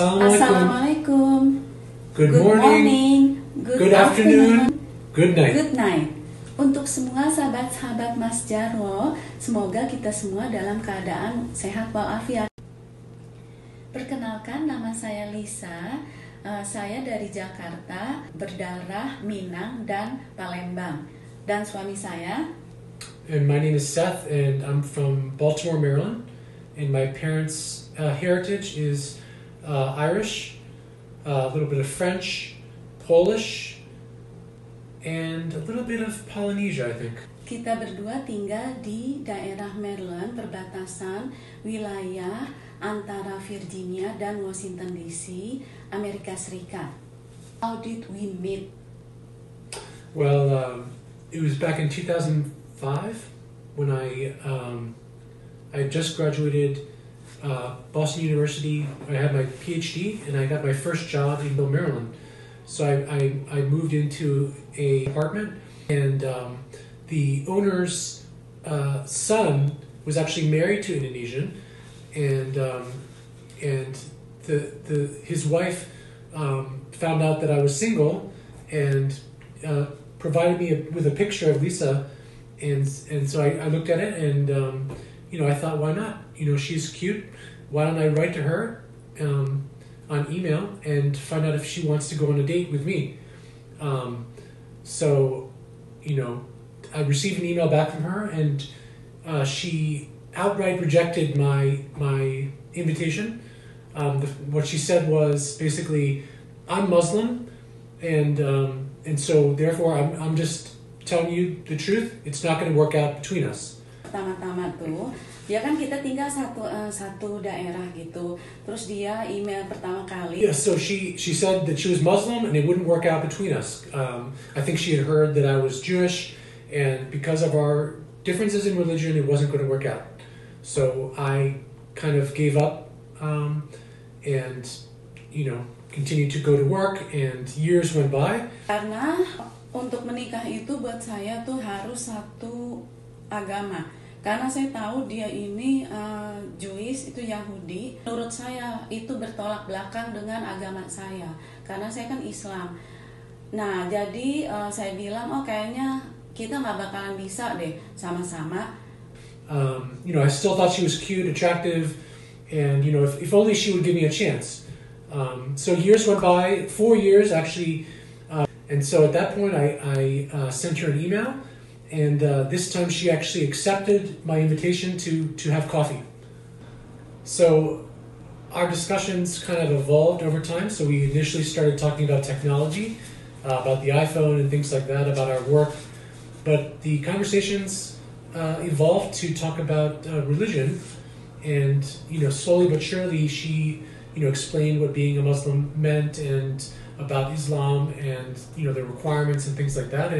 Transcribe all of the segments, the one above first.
Assalamualaikum. Good morning. Good afternoon. Good night. Good night. Untuk semua sahabat-sahabat Mas Jarwo, semoga kita semua dalam keadaan sehat walafiat. Perkenalkan, nama saya Lisa. Saya dari Jakarta, berdarah Minang dan Palembang. Dan suami saya. And my name is Seth, and I'm from Baltimore, Maryland. And my parents' heritage is Irish, a little bit of French, Polish, and a little bit of Polynesia, I think. Kita berdua tinggal di daerah Maryland, perbatasan wilayah antara Virginia dan Washington DC, Amerika Serikat. How did we meet? Well, it was back in 2005 when I just graduated Boston University. I had my PhD and I got my first job in Bill, Maryland. So I moved into a apartment, and the owner's son was actually married to an Indonesian, and his wife found out that I was single and provided me with a picture of Lisa, and so I looked at it, and I thought, why not? She's cute. Why don't I write to her on email and find out if she wants to go on a date with me? So I received an email back from her, and she outright rejected my invitation. What she said was basically, I'm Muslim, and so therefore I'm just telling you the truth. It's not going to work out between us. Pertama-tama tuh, ya kan kita tinggal satu daerah gitu. Terus dia email pertama kali. Yeah, so she said that she was Muslim and it wouldn't work out between us. I think she had heard that I was Jewish, and because of our differences in religion, it wasn't going to work out. So I kind of gave up, and continued to go to work, and years went by. Karena untuk menikah itu buat saya tuh harus satu agama. Karena saya tahu dia ini Jewish, itu Yahudi. Menurut saya itu bertolak belakang dengan agama saya. Karena saya kan Islam. Nah, jadi saya bilang, kayaknya kita nggak bakalan bisa deh sama-sama. I still thought she was cute, attractive, and if only she would give me a chance. So years went by, 4 years actually, and so at that point I sent her an email. And this time she actually accepted my invitation to have coffee. So our discussions kind of evolved over time. So we initially started talking about technology, about the iPhone and things like that, about our work. But the conversations evolved to talk about religion. And slowly but surely she explained what being a Muslim meant, and about Islam, and the requirements and things like that.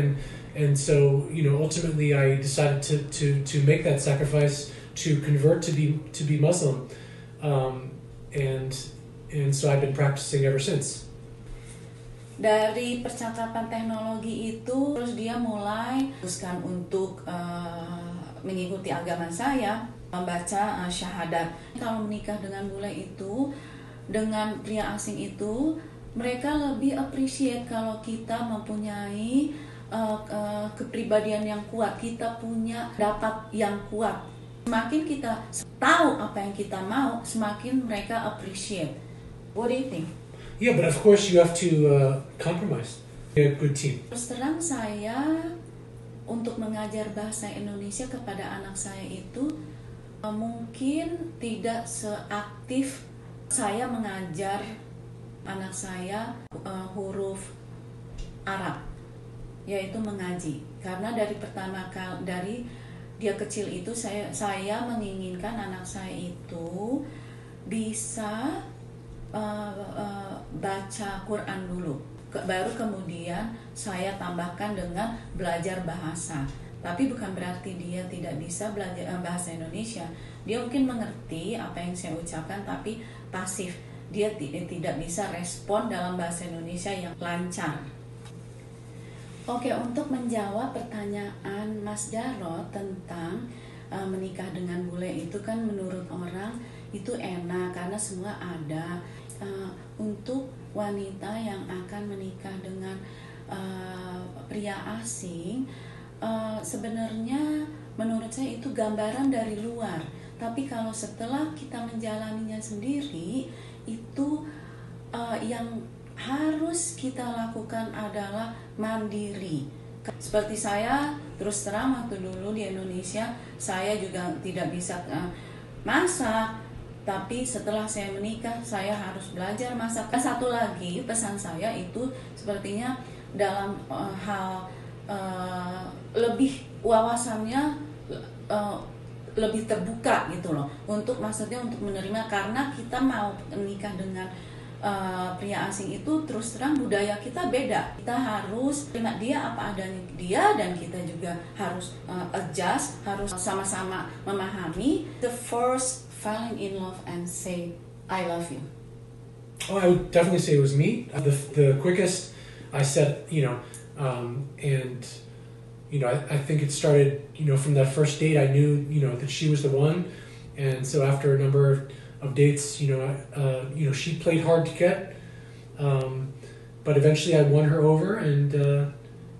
And so ultimately I decided to make that sacrifice to convert to be Muslim, and so I've been practicing ever since. Dari percakapan teknologi itu, terus dia mulai teruskan untuk mengikuti agama saya, membaca syahadat. Kalau menikah dengan bule itu, dengan pria asing itu, mereka lebih appreciate kalau kita mempunyai kepribadian yang kuat, kita punya dapat yang kuat. Semakin kita tahu apa yang kita mau, semakin mereka appreciate. What do you think? Yeah, but of course you have to compromise. Be a good team. Terus terang, saya untuk mengajar bahasa Indonesia kepada anak saya itu mungkin tidak seaktif saya mengajar anak saya huruf Arab, yaitu mengaji. Karena dari pertama kali, dari dia kecil itu saya menginginkan anak saya itu bisa baca Quran dulu, baru kemudian saya tambahkan dengan belajar bahasa. Tapi bukan berarti dia tidak bisa belajar bahasa Indonesia. Dia mungkin mengerti apa yang saya ucapkan, tapi pasif. Dia tidak bisa respon dalam bahasa Indonesia yang lancar. Oke, untuk menjawab pertanyaan Mas Jarwo tentang menikah dengan bule itu kan menurut orang itu enak karena semua ada. wanita yang akan menikah dengan pria asing, sebenarnya menurut saya itu gambaran dari luar. Tapi kalau setelah kita menjalaninya sendiri, itu yang harus kita lakukan adalah mandiri. Seperti saya, terus terang waktu dulu di Indonesia, saya juga tidak bisa masak. Tapi setelah saya menikah, saya harus belajar masak. Satu lagi pesan saya itu sepertinya dalam hal lebih wawasannya lebih terbuka gitu loh, maksudnya untuk menerima, karena kita mau menikah dengan pria asing itu terus terang budaya kita beda. Kita harus terima dia apa adanya dia, dan kita juga harus adjust, harus sama-sama memahami. The first falling in love and say I love you. Oh, I would definitely say it was me. The quickest I said, and I think it started, from that first date. I knew, that she was the one, and so after a number of dates, she played hard to get, but eventually I won her over, and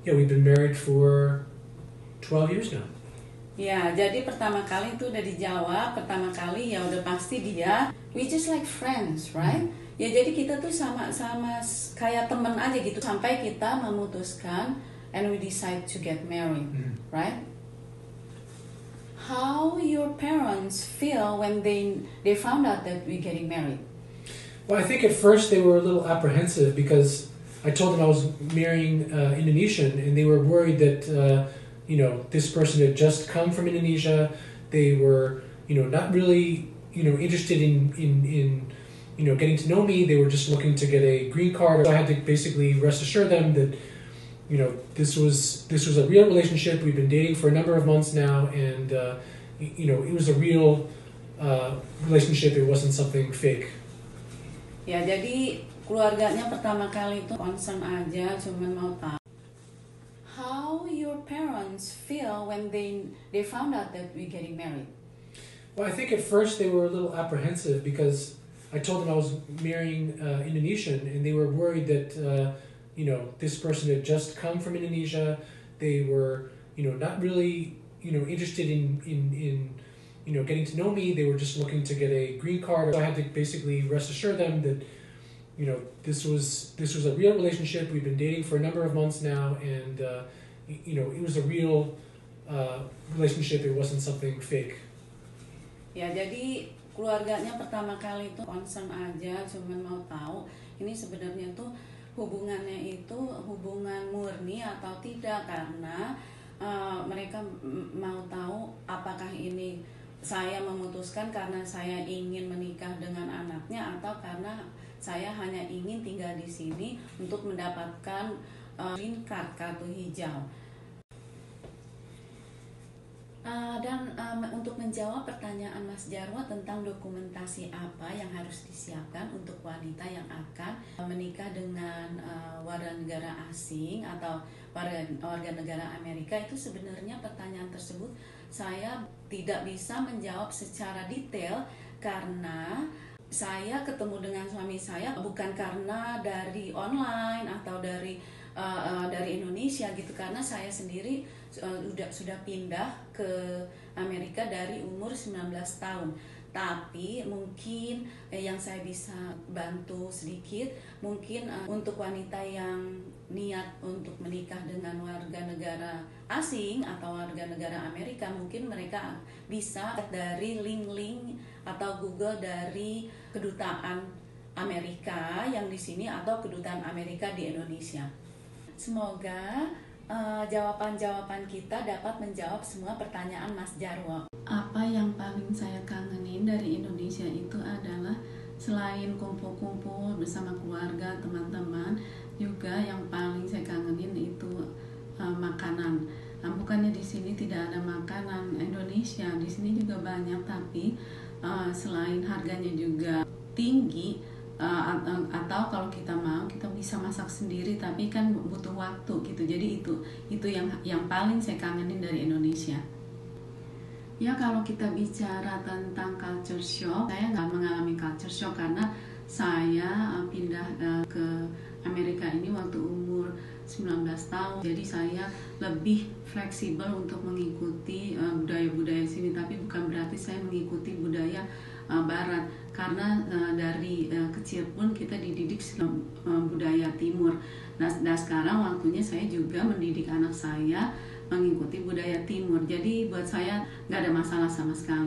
we've been married for 12 years now. Ya, jadi pertama kali itu udah dijawab, pertama kali ya udah pasti dia. We just like friends, right? Ya, jadi kita tuh sama-sama kayak teman aja gitu sampai kita memutuskan and we decide to get married, right? How your parents feel when they found out that we're getting married? Well, I think at first they were a little apprehensive because I told them I was marrying Indonesian, and they were worried that this person had just come from Indonesia. They were not really interested in getting to know me. They were just looking to get a green card. So I had to basically rest assure them that this was a real relationship. We've been dating for a number of months now, and it was a real relationship. It wasn't something fake. Ya, jadi keluarganya pertama kali itu concern aja, cuman mau tahu how your parents feel when they found out that we're getting married. Well, I think at first they were a little apprehensive because I told them I was marrying Indonesian, and they were worried that this person had just come from Indonesia. They were not really interested in getting to know me. They were just looking to get a green card. So I had to basically rest assure them that this was a real relationship. We've been dating for a number of months now, and it was a real relationship. It wasn't something fake. Ya, jadi keluarganya pertama kali itu concern aja, cuman mau tahu ini sebenarnya tuh hubungannya itu hubungan murni atau tidak, karena mereka mau tahu apakah ini saya memutuskan karena saya ingin menikah dengan anaknya, atau karena saya hanya ingin tinggal di sini untuk mendapatkan green card, kartu hijau. Dan untuk menjawab pertanyaan Mas Jarwo tentang dokumentasi apa yang harus disiapkan untuk wanita yang akan menikah dengan warga negara asing atau warga negara Amerika, itu sebenarnya pertanyaan tersebut saya tidak bisa menjawab secara detail karena saya ketemu dengan suami saya bukan karena dari online atau dari Indonesia gitu, karena saya sendiri sudah pindah ke Amerika dari umur 19 tahun. Tapi mungkin yang saya bisa bantu sedikit, mungkin untuk wanita yang niat untuk menikah dengan warga negara asing atau warga negara Amerika, mungkin mereka bisa dari link-link atau Google dari kedutaan Amerika yang di sini atau kedutaan Amerika di Indonesia. Semoga jawaban-jawaban kita dapat menjawab semua pertanyaan Mas Jarwo. Apa yang paling saya kangenin dari Indonesia itu adalah selain kumpul-kumpul bersama keluarga, teman-teman, juga yang paling saya kangenin itu makanan. Bukannya di sini tidak ada makanan Indonesia, di sini juga banyak, tapi selain harganya juga tinggi, atau kalau kita mau kita bisa masak sendiri, tapi kan butuh waktu gitu. Jadi itu yang paling saya kangenin dari Indonesia. Ya, kalau kita bicara tentang culture shock, saya nggak mengalami culture shock karena Saya pindah ke Amerika ini waktu umur 19 tahun. Jadi saya lebih fleksibel untuk mengikuti budaya-budaya sini, tapi bukan berarti saya mengikuti budaya barat. Karena dari kecil pun kita dididik budaya timur. Nah sekarang waktunya saya juga mendidik anak saya mengikuti budaya timur. Jadi buat saya nggak ada masalah sama sekali.